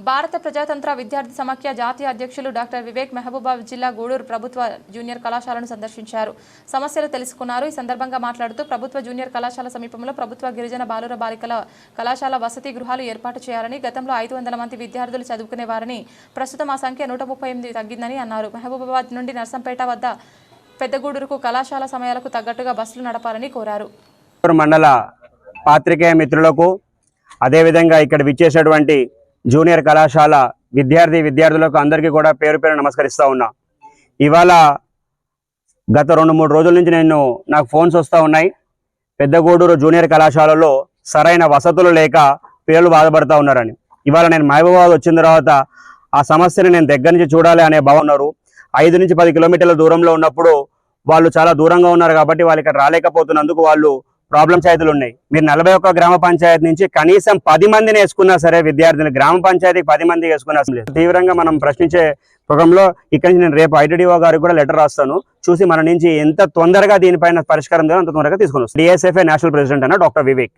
భారత ప్రజాతంత్ర విద్యార్థి సమాఖ్య జాతీయ అధ్యక్షులు డాక్టర్ వివేక్ మహబూబాబాద్ జిల్లా గూడూరు ప్రభుత్వ జూనియర్ కళాశాలను సందర్శించారు. సమస్యలు తెలుసుకున్నారు. ఈ సందర్భంగా మాట్లాడుతూ ప్రభుత్వ జూనియర్ కళాశాల సమీపంలో ప్రభుత్వ గిరిజన బాలుర బాలికల కళాశాల వసతి గృహాలు ఏర్పాటు చేయాలని, గతంలో 500 మంది విద్యార్థులు చదువుకునేవారని, ప్రస్తుతం ఆ సంఖ్య 138 తగ్గిందని అన్నారు. మహబూబాబాద్ నుండి నర్సంపేట వద్ద పెద్దగూడూరుకు కళాశాల సమయాలకు తగ్గట్టుగా బస్సులు నడపాలని కోరారు. మండల పాత్రికేయ మిత్రులకు అదేవిధంగా ఇక్కడ విచ్చేసేటువంటి జూనియర్ కళాశాల విద్యార్థులకు అందరికీ కూడా పేరు పేరు నమస్కరిస్తూ ఉన్నా. ఇవాళ గత 2-3 రోజుల నుంచి నాకు ఫోన్స్ వస్తూ ఉన్నాయి. పెద్దగూడూరు జూనియర్ కళాశాలలో సరైన వసతులు లేక పిల్లలు బాధపడుతూ ఉన్నారని. ఇవాళ నేను మహబూబాబాద్ వచ్చిన తర్వాత ఆ సమస్యని నేను దగ్గర నుంచి చూడాలి అనే భావన్నారు. 5 నుంచి 10 కిలోమీటర్ల దూరంలో ఉన్నప్పుడు వాళ్ళు చాలా దూరంగా ఉన్నారు కాబట్టి వాళ్ళు ఇక్కడ రాలేకపోతున్నందుకు వాళ్ళు ప్రాబ్లమ్స్ అయితే ఉన్నాయి. మీరు 41 గ్రామ పంచాయతీ నుంచి కనీసం 10 మందిని వేసుకున్నా సరే, విద్యార్థులు గ్రామ పంచాయతీకి 10 మంది వేసుకున్నా తీవ్రంగా మనం ప్రశ్నించే ప్రోగ్రాంలో ఇక్కడి నుంచి నేను రేపు ITDO గారికి కూడా లెటర్ రాస్తాను. చూసి మన నుంచి ఎంత తొందరగా దీనిపైన పరిష్కారం అంత తొందరగా తీసుకొని వస్తాను. DSFA నేషనల్ ప్రెసిడెంట్ అన్న డాక్టర్ వివేక్.